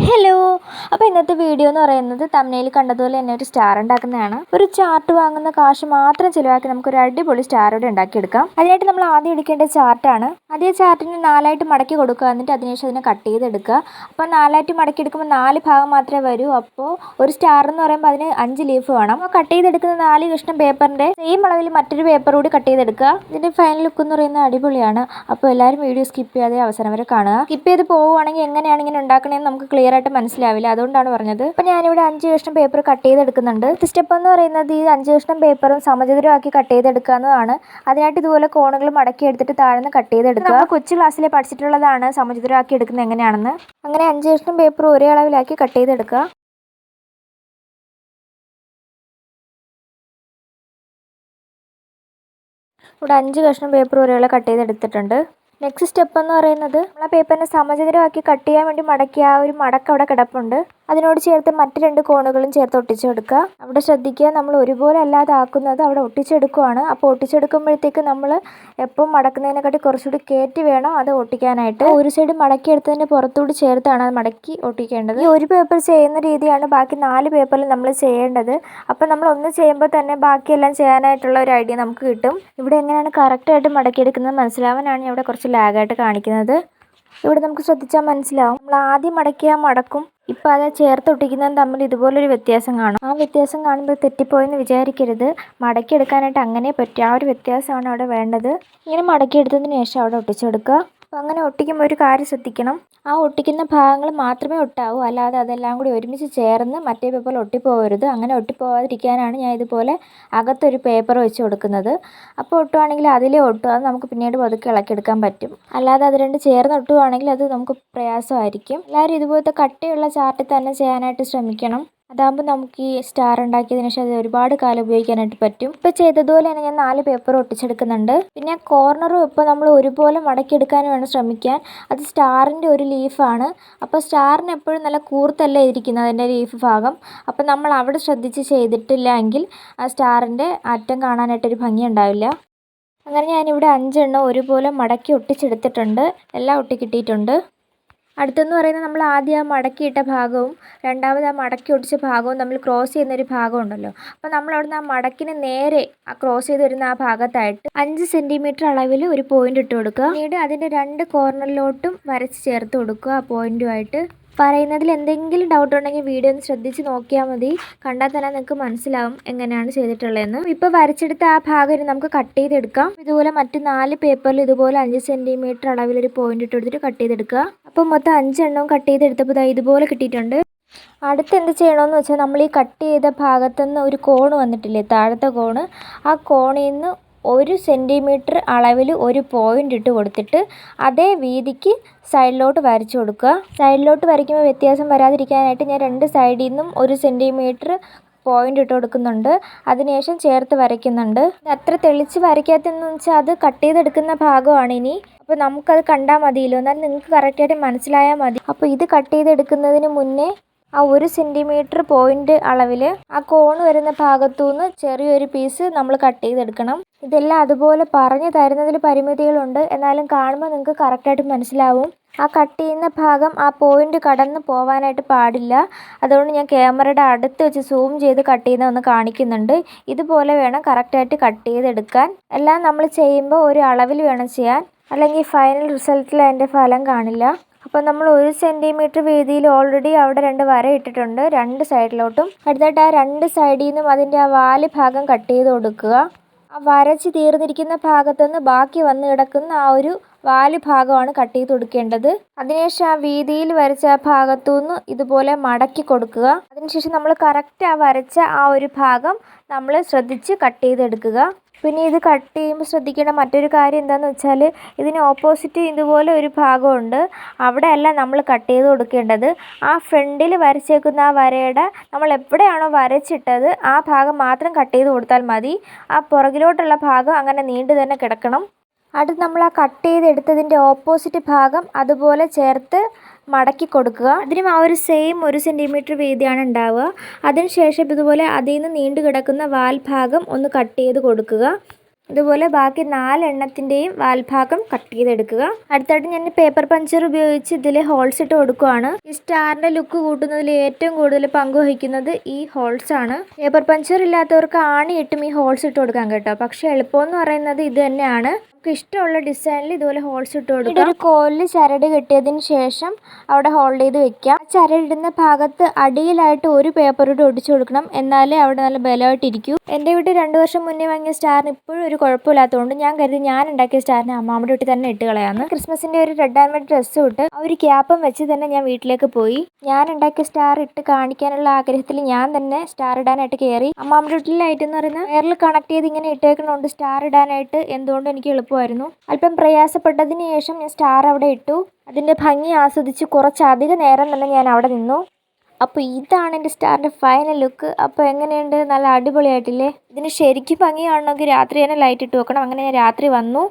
Hello. അപ്പോൾ ഇന്നത്തെ video എന്ന് പറയുന്നത് തംബ്നെയിൽ കണ്ടതുപോലെ തന്നെ ഒരു സ്റ്റാർ ഉണ്ടാക്കുന്നതാണ്. ഒരു ചാർട്ട് വാങ്ങുന്ന കാശ് മാത്രം ചിലവാക്കി നമുക്കൊരു അടിപൊളി സ്റ്റാർ ഇവിടെ ഉണ്ടാക്കിയെടുക്കാം. അതിനായിട്ട് നമ്മൾ ആദ്യം എടുക്കേണ്ട ചാർട്ടാണ്. അതേ ചാർട്ടിന് 4 ആയിട്ട് മടക്കി കൊടുക്കുക. എന്നിട്ട് അതിനുശേഷം അതിനെ കട്ട് ചെയ്തെടുക്കുക. അപ്പോൾ 4 ആയിട്ട് മടക്കി എടുക്കുമ്പോൾ 4 ഭാഗം മാത്രമേ വരൂ. അപ്പോൾ ഒരു സ്റ്റാർ എന്ന് പറയുമ്പോൾ അതിന് 5 ലീഫ് വേണം. അപ്പോൾ കട്ട് ചെയ്തെടുക്കുന്ന 4 കഷ്ണം പേപ്പറിൻ്റെ സെയിം അളവിൽ മറ്റൊരു പേപ്പർ കൂടി കട്ട് ചെയ്തെടുക്കുക. ഇതിൻ്റെ ഫൈനൽ ലുക്ക് എന്ന് പറയുന്നത് അടിപൊളിയാണ്. അപ്പോൾ എല്ലാവരും വീഡിയോ സ്കിപ്പ് ചെയ്യാതെ അവസാനം വരെ കാണുക. സ്കിപ്പ് ചെയ്ത് പോവുകയാണെങ്കിൽ എങ്ങനെയാണ് ഇങ്ങനെ ഉണ്ടാക്കണമെന്ന് നമുക്ക് ക്ലിയർ ആയിട്ട് മനസ്സിലാവില്ല. അതുകൊണ്ടാണ് പറഞ്ഞത്. അപ്പോൾ ഞാനിവിടെ 5 കഷ്ണം പേപ്പർ കട്ട് ചെയ്തെടുക്കുന്നുണ്ട്. സ്റ്റെപ്പ് എന്ന് പറയുന്നത് ഈ 5 കഷ്ണം പേപ്പറും സമചതുരമാക്കി കട്ട് ചെയ്തെടുക്കാവുന്നതാണ്. അതിനായിട്ട് ഇതുപോലെ കോണുകൾ മടക്കി എടുത്തിട്ട് താഴ്ന്ന് കട്ട് ചെയ്തെടുക്കുക. കൊച്ചു ക്ലാസ്സിൽ പഠിച്ചിട്ടുള്ളതാണ് സമചതുരമാക്കി എടുക്കുന്നത് എങ്ങനെയാണെന്ന്. അങ്ങനെ 5 കഷ്ണം പേപ്പർ ഒരേ അളവിലാക്കി കട്ട് ചെയ്തെടുക്കുക. ഇവിടെ 5 കഷ്ണം പേപ്പർ ഒരേ അളവ് കട്ട് ചെയ്തെടുത്തിട്ടുണ്ട്. നെക്സ്റ്റ് സ്റ്റെപ്പ് എന്ന് പറയുന്നത് നമ്മൾ ആ പേപ്പറിനെ സമചതുരമാക്കി കട്ട് ചെയ്യാൻ വേണ്ടി മടക്കിയ ആ ഒരു മടക്ക് അവിടെ കിടപ്പുണ്ട്. അതിനോട് ചേർത്ത് മറ്റ് 2 കോണുകളും ചേർത്ത് ഒട്ടിച്ചെടുക്കുക. അവിടെ ശ്രദ്ധിക്കുക, നമ്മൾ ഒരുപോലെ അല്ലാതെ ആക്കുന്നത് അവിടെ ഒട്ടിച്ചെടുക്കുകയാണ്. അപ്പോൾ ഒട്ടിച്ചെടുക്കുമ്പോഴത്തേക്ക് നമ്മൾ എപ്പം മടക്കുന്നതിനെക്കാട്ടി കുറച്ചുകൂടി കയറ്റി വേണം അത് ഒട്ടിക്കാനായിട്ട്. ഒരു സൈഡ് മടക്കിയെടുത്തതിൻ്റെ പുറത്തോട്ട് ചേർത്താണ് അത് മടക്കി ഒട്ടിക്കേണ്ടത്. ഈ ഒരു പേപ്പർ ചെയ്യുന്ന രീതിയാണ് ബാക്കി 4 പേപ്പറിൽ നമ്മൾ ചെയ്യേണ്ടത്. അപ്പോൾ നമ്മൾ ഒന്ന് ചെയ്യുമ്പോൾ തന്നെ ബാക്കിയെല്ലാം ചെയ്യാനായിട്ടുള്ള ഒരു ഐഡിയ നമുക്ക് കിട്ടും. ഇവിടെ എങ്ങനെയാണ് കറക്റ്റായിട്ട് മടക്കിയെടുക്കുന്നത് മനസ്സിലാവാനാണ് ഞാൻ ഇവിടെ കുറച്ച് ലാഗായിട്ട് കാണിക്കുന്നത്. ഇവിടെ നമുക്ക് ശ്രദ്ധിച്ചാൽ മനസ്സിലാവും, നമ്മൾ ആദ്യം മടക്കിയ മടക്കും ഇപ്പോൾ അത് ചേർത്തൊട്ടിക്കുന്നതും തമ്മിൽ ഇതുപോലൊരു വ്യത്യാസം കാണും. ആ വ്യത്യാസം കാണുമ്പോൾ തെറ്റിപ്പോയെന്ന് വിചാരിക്കരുത്. മടക്കിയെടുക്കാനായിട്ട് അങ്ങനെ പറ്റും. ആ ഒരു വ്യത്യാസമാണ് അവിടെ വേണ്ടത്. ഇങ്ങനെ മടക്കിയെടുത്തതിന് ശേഷം അവിടെ ഒട്ടിച്ചെടുക്കുക. അപ്പോൾ അങ്ങനെ ഒട്ടിക്കുമ്പോൾ ഒരു കാര്യം ശ്രദ്ധിക്കണം, ആ ഒട്ടിക്കുന്ന ഭാഗങ്ങൾ മാത്രമേ ഒട്ടാവൂ. അല്ലാതെ അതെല്ലാം കൂടി ഒരുമിച്ച് ചേർന്ന് മറ്റേ പേപ്പർ ഒട്ടിപ്പോകരുത്. അങ്ങനെ ഒട്ടിപ്പോകാതിരിക്കാനാണ് ഞാൻ ഇതുപോലെ അകത്തൊരു പേപ്പർ വെച്ച് കൊടുക്കുന്നത്. അപ്പോൾ ഒട്ടുവാണെങ്കിൽ അതിലേ ഒട്ടും. അത് നമുക്ക് പിന്നീട് പതുക്കെ ഇളക്കിയെടുക്കാൻ പറ്റും. അല്ലാതെ അത് 2 ചേർന്ന് ഒട്ടുവാണെങ്കിൽ അത് നമുക്ക് പ്രയാസമായിരിക്കും. എല്ലാവരും ഇതുപോലത്തെ കട്ടിയുള്ള ചാർട്ടിൽ തന്നെ ചെയ്യാനായിട്ട് ശ്രമിക്കണം. അതാകുമ്പോൾ നമുക്ക് ഈ സ്റ്റാർ ഉണ്ടാക്കിയതിന് ശേഷം അത് ഒരുപാട് കാലം ഉപയോഗിക്കാനായിട്ട് പറ്റും. ഇപ്പോൾ ചെയ്തതുപോലെ തന്നെ ഞാൻ 4 പേപ്പർ ഒട്ടിച്ചെടുക്കുന്നുണ്ട്. പിന്നെ കോർണറും ഇപ്പോൾ നമ്മൾ ഒരുപോലെ മടക്കിയെടുക്കാൻ വേണം ശ്രമിക്കാൻ. അത് സ്റ്റാറിൻ്റെ ഒരു ലീഫാണ്. അപ്പോൾ സ്റ്റാറിന് എപ്പോഴും നല്ല കൂർത്തല്ല ഇരിക്കുന്നത് അതിൻ്റെ ലീഫ് ഭാഗം. അപ്പോൾ നമ്മൾ അവിടെ ശ്രദ്ധിച്ച് ചെയ്തിട്ടില്ല എങ്കിൽ ആ സ്റ്റാറിൻ്റെ അറ്റം കാണാനായിട്ടൊരു ഭംഗി ഉണ്ടാവില്ല. അങ്ങനെ ഞാനിവിടെ 5 എണ്ണം ഒരുപോലെ മടക്കി ഒട്ടിച്ചെടുത്തിട്ടുണ്ട്. എല്ലാം ഒട്ടിക്കിട്ടിയിട്ടുണ്ട്. അടുത്തെന്ന് പറയുന്നത് നമ്മൾ ആദ്യം ആ മടക്കിയിട്ട ഭാഗവും രണ്ടാമത് ആ മടക്കി ഒട്ടിച്ച ഭാഗവും നമ്മൾ ക്രോസ് ചെയ്യുന്നൊരു ഭാഗം ഉണ്ടല്ലോ. അപ്പോൾ നമ്മൾ അവിടുന്ന് ആ മടക്കിന് നേരെ ആ ക്രോസ് ചെയ്ത് വരുന്ന ആ ഭാഗത്തായിട്ട് 5 സെൻറ്റിമീറ്റർ അളവിൽ ഒരു പോയിൻ്റ് ഇട്ട് കൊടുക്കുക. പിന്നീട് അതിൻ്റെ 2 കോർണറിലോട്ടും വരച്ച് ചേർത്ത് കൊടുക്കുക. ആ പോയിൻറ്റുമായിട്ട് പറയുന്നതിൽ എന്തെങ്കിലും ഡൗട്ട് ഉണ്ടെങ്കിൽ വീഡിയോ ഒന്ന് ശ്രദ്ധിച്ച് നോക്കിയാൽ മതി. കണ്ടാൽ തന്നെ നിങ്ങൾക്ക് മനസ്സിലാവും എങ്ങനെയാണ് ചെയ്തിട്ടുള്ളതെന്ന്. ഇപ്പോൾ വരച്ചെടുത്ത ആ ഭാഗം നമുക്ക് കട്ട് ചെയ്തെടുക്കാം. ഇതുപോലെ മറ്റ് 4 പേപ്പറിൽ ഇതുപോലെ 5 സെൻറ്റിമീറ്റർ അളവിലൊരു പോയിൻ്റ് ഇട്ട് കൊടുത്തിട്ട് കട്ട് ചെയ്തെടുക്കുക. അപ്പോൾ മൊത്തം 5 എണ്ണവും കട്ട് ചെയ്തെടുത്തപ്പോൾ ഇതുപോലെ കിട്ടിയിട്ടുണ്ട്. അടുത്ത് എന്ത് ചെയ്യണമെന്ന് വെച്ചാൽ നമ്മൾ ഈ കട്ട് ചെയ്ത ഭാഗത്തുനിന്ന് ഒരു കോണ് വന്നിട്ടില്ലേ, താഴത്തെ കോണ്, ആ കോണിൽ നിന്ന് 1 സെൻറ്റിമീറ്റർ അളവിൽ ഒരു പോയിൻ്റ് ഇട്ട് കൊടുത്തിട്ട് അതേ വീതിക്ക് സൈഡിലോട്ട് വരച്ചു കൊടുക്കുക. സൈഡിലോട്ട് വരയ്ക്കുമ്പോൾ വ്യത്യാസം വരാതിരിക്കാനായിട്ട് ഞാൻ 2 സൈഡിൽ നിന്നും 1 സെൻറ്റിമീറ്റർ പോയിൻ്റ് ഇട്ട് കൊടുക്കുന്നുണ്ട്. അതിനുശേഷം ചേർത്ത് വരയ്ക്കുന്നുണ്ട്. അത്ര തെളിച്ച് വരയ്ക്കാത്തതെന്ന് വെച്ചാൽ അത് കട്ട് ചെയ്തെടുക്കുന്ന ഭാഗമാണ് ഇനി. അപ്പോൾ നമുക്കത് കണ്ടാൽ മതിയല്ലോ, എന്നാൽ നിങ്ങൾക്ക് കറക്റ്റായിട്ട് മനസ്സിലായാൽ മതി. അപ്പോൾ ഇത് കട്ട് ചെയ്തെടുക്കുന്നതിന് മുന്നേ ആ 1 സെൻറ്റിമീറ്റർ പോയിൻ്റ് അളവിൽ ആ കോണ് വരുന്ന ഭാഗത്തുനിന്ന് ചെറിയൊരു പീസ് നമ്മൾ കട്ട് ചെയ്തെടുക്കണം. ഇതെല്ലാം അതുപോലെ പറഞ്ഞു തരുന്നതിൽ പരിമിതികളുണ്ട്, എന്നാലും കാണുമ്പോൾ നിങ്ങൾക്ക് കറക്റ്റായിട്ട് മനസ്സിലാവും. ആ കട്ട് ചെയ്യുന്ന ഭാഗം ആ പോയിൻ്റ് കടന്ന് പോകാനായിട്ട് പാടില്ല. അതുകൊണ്ട് ഞാൻ ക്യാമറയുടെ അടുത്ത് വെച്ച് സൂം ചെയ്ത് കട്ട് ചെയ്യുന്ന ഒന്ന് കാണിക്കുന്നുണ്ട്. ഇതുപോലെ വേണം കറക്റ്റായിട്ട് കട്ട് ചെയ്തെടുക്കാൻ. എല്ലാം നമ്മൾ ചെയ്യുമ്പോൾ ഒരു അളവിൽ വേണം ചെയ്യാൻ, അല്ലെങ്കിൽ ഫൈനൽ റിസൾട്ടിൽ അതിൻ്റെ ഫലം കാണില്ല. അപ്പോൾ നമ്മൾ 1 സെൻറ്റിമീറ്റർ വീതിയിൽ ഓൾറെഡി അവിടെ 2 വര ഇട്ടിട്ടുണ്ട് 2 സൈഡിലോട്ടും. അടുത്തായിട്ട് ആ 2 സൈഡിൽ നിന്നും അതിൻ്റെ ആ വാല് ഭാഗം കട്ട് ചെയ്ത് കൊടുക്കുക. ആ വരച്ച് തീർന്നിരിക്കുന്ന ഭാഗത്തുനിന്ന് ബാക്കി വന്ന് കിടക്കുന്ന ആ ഒരു വാല് ഭാഗമാണ് കട്ട് ചെയ്ത് കൊടുക്കേണ്ടത്. അതിനുശേഷം ആ വീതിയിൽ വരച്ച ആ ഭാഗത്തുനിന്ന് ഇതുപോലെ മടക്കി കൊടുക്കുക. അതിനുശേഷം നമ്മൾ കറക്റ്റ് ആ വരച്ച ആ ഒരു ഭാഗം നമ്മൾ ശ്രദ്ധിച്ച് കട്ട് ചെയ്തെടുക്കുക. പിന്നെ ഇത് കട്ട് ചെയ്യുമ്പോൾ ശ്രദ്ധിക്കേണ്ട മറ്റൊരു കാര്യം എന്താണെന്ന് വെച്ചാൽ ഇതിന് ഓപ്പോസിറ്റ് ഇതുപോലെ ഒരു ഭാഗമുണ്ട്. അവിടെയല്ല നമ്മൾ കട്ട് ചെയ്ത് കൊടുക്കേണ്ടത്. ആ ഫ്രണ്ടിൽ വരച്ചേക്കുന്ന ആ വരയുടെ നമ്മൾ എവിടെയാണോ വരച്ചിട്ടത് ആ ഭാഗം മാത്രം കട്ട് ചെയ്ത് കൊടുത്താൽ മതി. ആ പുറകിലോട്ടുള്ള ഭാഗം അങ്ങനെ നീണ്ടു തന്നെ കിടക്കണം. അടുത്ത് നമ്മൾ ആ കട്ട് ചെയ്തെടുത്തതിൻ്റെ ഓപ്പോസിറ്റ് ഭാഗം അതുപോലെ ചേർത്ത് മടക്കി കൊടുക്കുക. അതിനും ആ ഒരു സെയിം 1 സെൻറ്റിമീറ്റർ വീതിയാണ് ഉണ്ടാവുക. അതിനുശേഷം ഇതുപോലെ അതിൽ നിന്ന് നീണ്ടു കിടക്കുന്ന വാൽ ഭാഗം ഒന്ന് കട്ട് ചെയ്ത് കൊടുക്കുക. ഇതുപോലെ ബാക്കി 4 എണ്ണത്തിൻ്റെയും വാൽഭാഗം കട്ട് ചെയ്തെടുക്കുക. അടുത്തായിട്ട് ഞാൻ പേപ്പർ പഞ്ചർ ഉപയോഗിച്ച് ഇതിൽ ഹോൾസ് ഇട്ട് കൊടുക്കുകയാണ്. ഈ സ്റ്റാറിൻ്റെ ലുക്ക് കൂട്ടുന്നതിൽ ഏറ്റവും കൂടുതൽ പങ്ക് വഹിക്കുന്നത് ഈ ഹോൾസ് ആണ്. പേപ്പർ പഞ്ചർ ഇല്ലാത്തവർക്ക് ആണിയിട്ടും ഈ ഹോൾസ് ഇട്ട് കൊടുക്കാം കേട്ടോ. പക്ഷേ എളുപ്പമെന്ന് പറയുന്നത് ഇത് തന്നെയാണ്. നമുക്ക് ഇഷ്ടമുള്ള ഡിസൈനിൽ ഇതുപോലെ ഹോൾസ് ഇട്ട് കൊടുക്കുക. ഒരു കോലിൽ ചരട് കെട്ടിയതിന് ശേഷം അവിടെ ഹോൾഡ് ചെയ്ത് വെക്കാം. ചരടിടുന്ന ഭാഗത്ത് അടിയിലായിട്ട് ഒരു പേപ്പർ ഇട്ട് ഒടിച്ചു കൊടുക്കണം. എന്നാലേ അവിടെ നല്ല ബലമായിട്ടിരിക്കൂ. എൻ്റെ വീട്ടിൽ 2 വർഷം മുന്നേ വാങ്ങിയ സ്റ്റാറിന് ഇപ്പോഴും ഒരു കുഴപ്പമില്ലാത്തതുകൊണ്ട് ഞാൻ കരുതി ഞാൻ ഉണ്ടാക്കിയ സ്റ്റാറിന് അമ്മാമ്മയുടെ വീട്ടിൽ തന്നെ ഇട്ട് കളയാമെന്ന്. ക്രിസ്മസിൻ്റെ ഒരു റെഡ് ആൻഡ് വൈറ്റ് ഡ്രസ്സും ഇട്ട് ആ ഒരു ക്യാപ്പും വെച്ച് തന്നെ ഞാൻ വീട്ടിലേക്ക് പോയി. ഞാൻ ഉണ്ടാക്കിയ സ്റ്റാർ ഇട്ട് കാണിക്കാനുള്ള ആഗ്രഹത്തിൽ ഞാൻ തന്നെ സ്റ്റാർ ഇടാനായിട്ട് കയറി. അമ്മാമ്മയുടെ വീട്ടിലെ ലൈറ്റ് എന്ന് പറയുന്നത് വയറിൽ കണക്ട് ചെയ്ത് ഇങ്ങനെ ഇട്ടേക്കണോണ്ട് സ്റ്റാർ ഇടാനായിട്ട് എന്തുകൊണ്ട് എനിക്ക് എളുപ്പമായിരുന്നു. അല്പം പ്രയാസപ്പെട്ടതിന് ശേഷം ഞാൻ സ്റ്റാർ അവിടെ ഇട്ടു. അതിൻ്റെ ഭംഗി ആസ്വദിച്ച് കുറച്ചധികം നേരം തന്നെ ഞാൻ അവിടെ നിന്നു. അപ്പോൾ ഇതാണ് എൻ്റെ സ്റ്റാറിൻ്റെ ഫൈനൽ ലുക്ക്. അപ്പോൾ എങ്ങനെയുണ്ട്? നല്ല അടിപൊളിയായിട്ടില്ലേ? ഇതിന് ശരിക്കും ഭംഗി കാണണമെങ്കിൽ രാത്രി തന്നെ ലൈറ്റ് ഇട്ട് വെക്കണം. അങ്ങനെ ഞാൻ രാത്രി വന്നു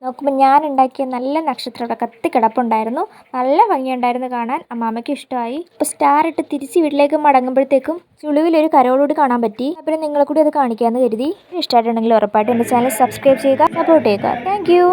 നോക്കുമ്പോൾ ഞാൻ ഉണ്ടാക്കിയ നല്ല നക്ഷത്രം അവിടെ കത്തി കിടപ്പുണ്ടായിരുന്നു. നല്ല ഭംഗിയുണ്ടായിരുന്നു കാണാൻ. അമ്മാമ്മയ്ക്ക് ഇഷ്ടമായി. അപ്പോൾ സ്റ്റാർ ഇട്ട് തിരിച്ച് വീട്ടിലേക്ക് മടങ്ങുമ്പോഴത്തേക്കും ചുളിവിലൊരു കരോടുകൂടി കാണാൻ പറ്റി. അപ്പോൾ നിങ്ങളെ കൂടി അത് കാണിക്കാമെന്ന് കരുതി. ഇഷ്ടമായിട്ടുണ്ടെങ്കിൽ ഉറപ്പായിട്ടും എൻ്റെ ചാനൽ സബ്സ്ക്രൈബ് ചെയ്യുക, സപ്പോർട്ട് ചെയ്യുക. Thank you.